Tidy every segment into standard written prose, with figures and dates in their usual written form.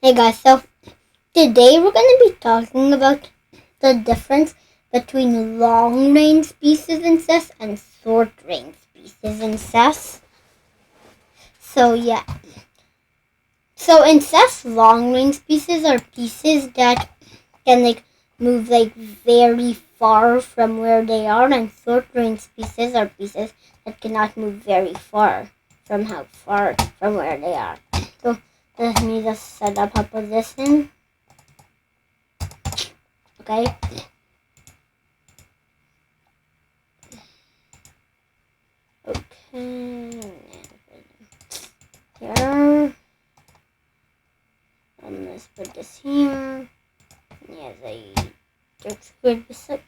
Hey guys, so today we're going to be talking about the difference between long range species in chess and short range species in chess. So yeah, so in chess, long range pieces are pieces that can move very far from where they are, and short range pieces are pieces that cannot move very far from where they are. So let me just set up a position. Okay. Okay. Here. Let's put this here. Yes, I just squared this up.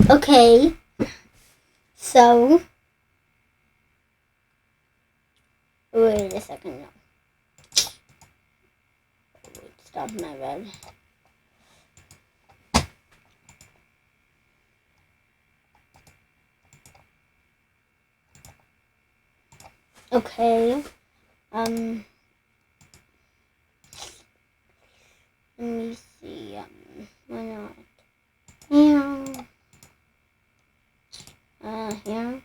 Okay. So. Wait a second. No. Wait, stop my bed. Okay. Let me see. Why not? Here. Here.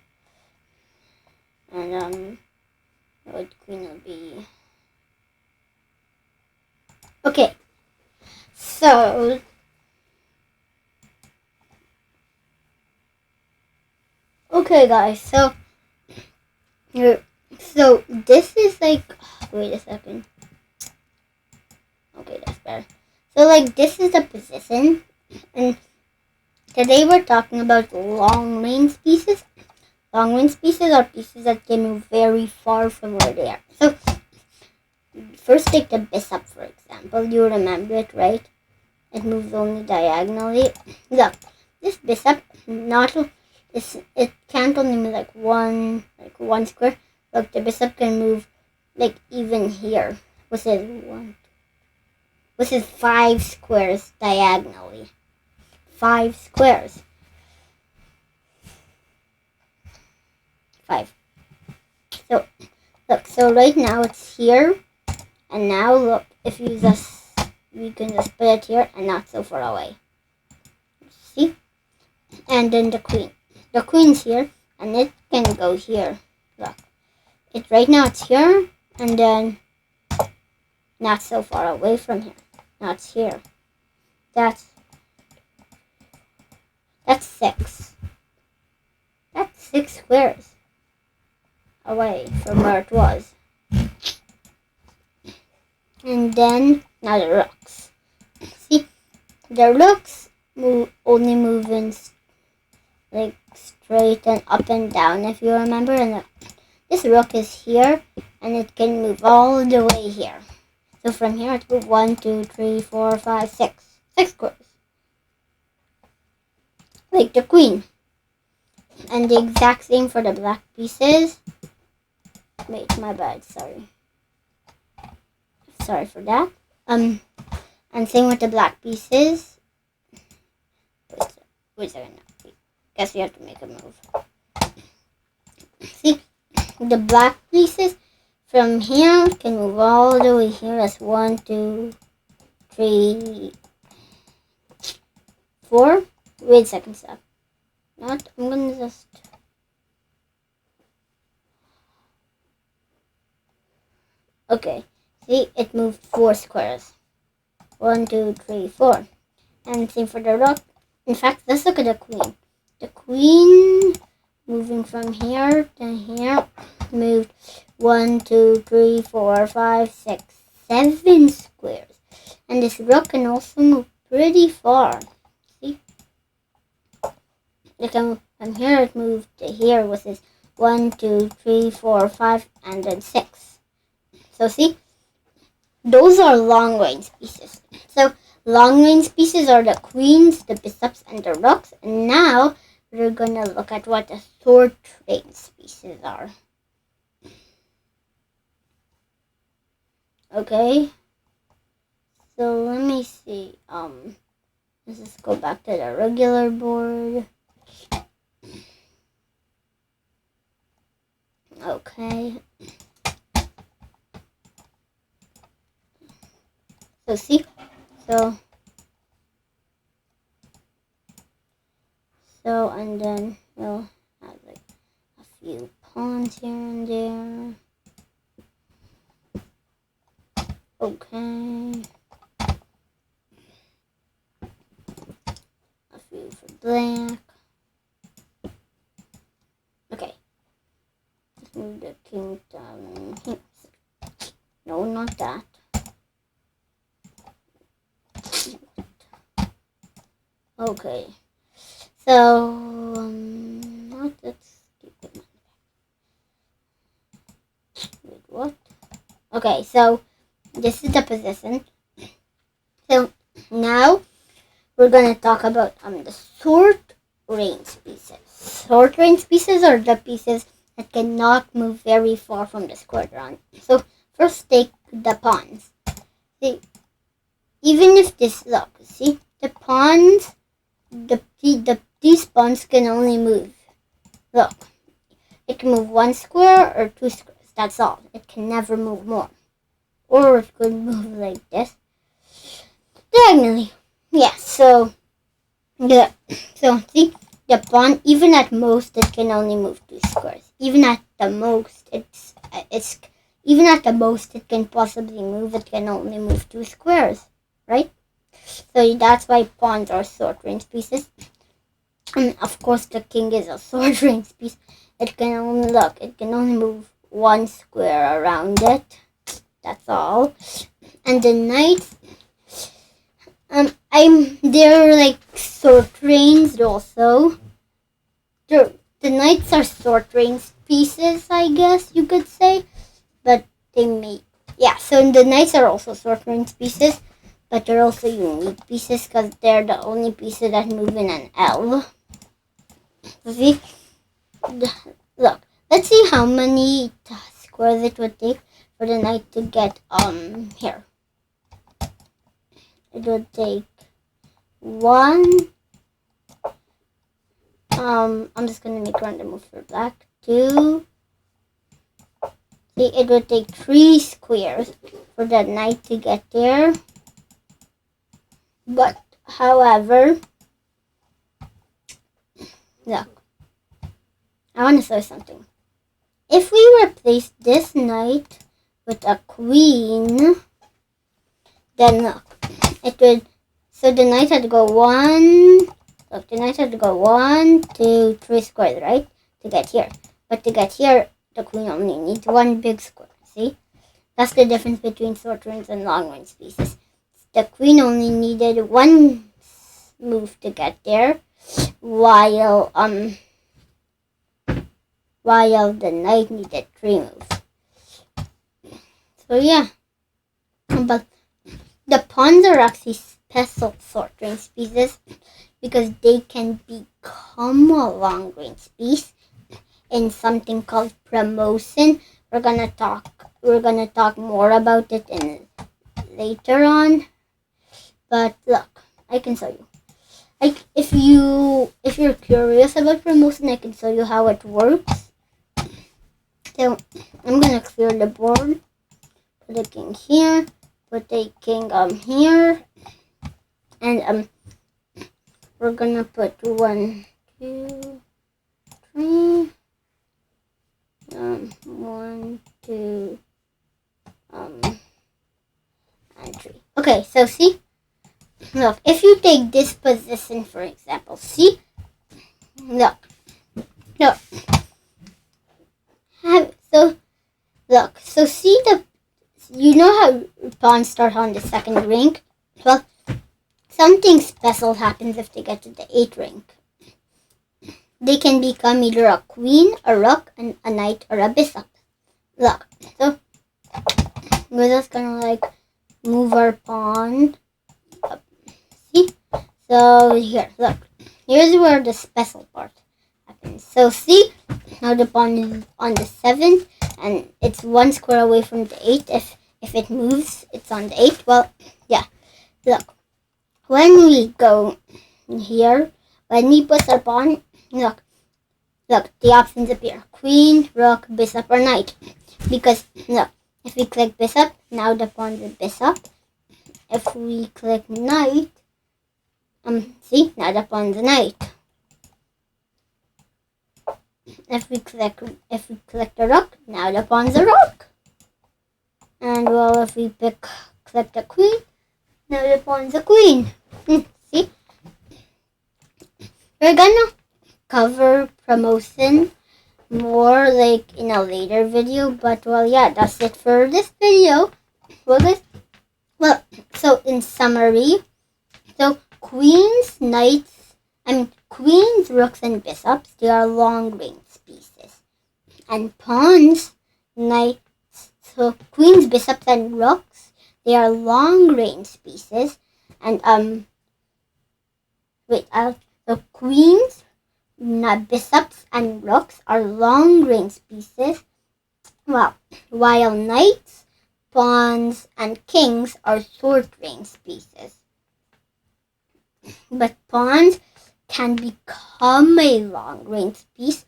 And what queen will be? Okay. So. Okay, guys. So this is wait a second. Okay, that's better. So this is the position, and today we're talking about long range pieces. Long range pieces are pieces that can move very far from where they are. So first take the bishop for example. You remember it, right? It moves only diagonally. Look, this bishop it can't only move one square. Look, the bishop can move even here. Which is 5 squares diagonally. 5 squares. 5. So look, so right now it's here, and now look, if we can just put it here and not so far away. See? And then the queen. The queen's here, and it can go here. Look, right now it's here, and then not so far away from here. Not here. That's 6. That's 6 squares away from where it was. And then now the rooks. See, the rooks only move in straight and up and down, if you remember. And this rook is here, and it can move all the way here. So from here it goes 1, 2, 3, 4, 5, 6. 6 squares. Like the queen. And the exact same for the black pieces. Wait, my bad, sorry. Sorry for that. And same with the black pieces. Wait a second. Guess we have to make a move. See, the black pieces from here can move all the way here as 1, 2, 3, 4. Wait a second, stop. I'm gonna just. Okay. See, it moved 4 squares. 1, 2, 3, 4. And same for the rook. In fact, let's look at the queen. The queen moving from here to here moved 1, 2, 3, 4, 5, 6, 7 squares. And this rook can also move pretty far. See? From here it moved to here, which is 1, 2, 3, 4, 5, and then 6. So see? Those are long range pieces. So long range pieces are the queens, the bishops, and the rooks. And now we're gonna look at what the short range pieces are. Okay. So let me see. Let's just go back to the regular board. Okay. So see, so and then we'll have like a few pawns here and there. Okay. A few for black. Okay. Let's move the king down here. No, not that. Okay. So, let's keep it. Wait, what? Okay, so this is the position. So now we're gonna talk about the short range pieces. Short range pieces are the pieces that cannot move very far from the square round. So first take the pawns. See, even if this see the pawns, these pawns can only move. Look, it can move 1 square or 2 squares. That's all. It can never move more. Or it could move like this. Diagonally. Yeah, so see, the pawn, even at most, it can only move 2 squares. Even at the most, even at the most it can possibly move, it can only move 2 squares, right? So that's why pawns are short range pieces. And of course, the king is a short range piece. It can only move 1 square around it. That's all. And the knights, they're like short range also. The knights are short range pieces, I guess you could say, but so the knights are also short range pieces, but they're also unique pieces because they're the only pieces that move in an L. See, look, let's see how many squares it would take for the knight to get here. It would take 1. I'm just gonna make random move for black. 2. See, it would take 3 squares for the knight to get there. But however, look, I want to show something. If we replace this knight with a queen, then look, it would. So the knight had to go 1. Look, the knight had to go 1, 2, 3 squares, right, to get here. But to get here, the queen only needs 1 big square. See, that's the difference between short range and long range pieces. The queen only needed 1 move to get there, while the knight needed 3 moves. So yeah, but the pawns are actually special short range pieces because they can become a long range piece in something called promotion. We're gonna talk more about it later on. But look, I can show you. Like if you're curious about promotion, I can show you how it works. So I'm gonna clear the board. Put the king here. Put the king here. And we're gonna put 1, 2, 3. 1, 2, and 3. Okay, so see. Look, if you take this position, for example, see? Look. So see you know how pawns start on the 2nd rank? Well, something special happens if they get to the 8th rank. They can become either a queen, a rook, and a knight, or a bishop. Look, so we're just gonna move our pawn up. See? So here, look. Here's where the special part happens. So see, now the pawn is on the 7th, and it's 1 square away from the 8th. If it moves, it's on the 8th. Well, yeah. Look, when we go here, when we put our pawn, look, the options appear. Queen, rook, bishop, or knight. Because, look, if we click bishop, now the pawn is bishop. if we click knight, see, now the pawn's a knight. If we click the rook, now the pawn's a rook. And well, if we click the queen, now the pawn's a queen. See? We're gonna cover promotion more like in a later video, but well, yeah, that's it for this video. Well, so in summary, so queens, rooks, and bishops, they are long range pieces. And pawns, knights, so queens, bishops, and rooks, they are long range pieces. And so queens, bishops, and rooks are long range pieces. Well, while knights, pawns, and kings are short range pieces. But pawns can become a long range piece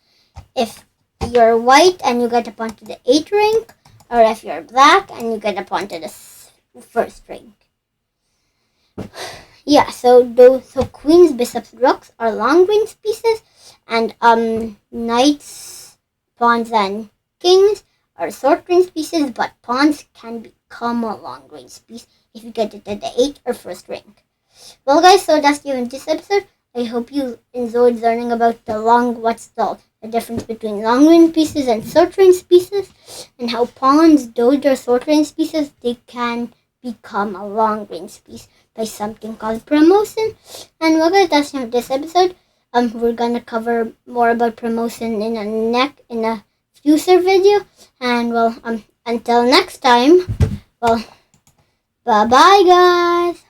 if you're white and you get a pawn to the 8th rank, or if you're black and you get a pawn to the 1st rank. Yeah, so queens, bishops, rooks are long range pieces, and knights, pawns, and kings are short range pieces, but pawns can become a long range piece if you get it at the 8th or 1st rank. Well, guys, so that's the end of this episode. I hope you enjoyed learning about what's the difference between long range pieces and short range pieces, and how pawns, though they're short range pieces, they can become a long range piece by something called promotion. And well, guys, that's the end of this episode. We're gonna cover more about promotion in a future video. And well, until next time, well, bye bye, guys.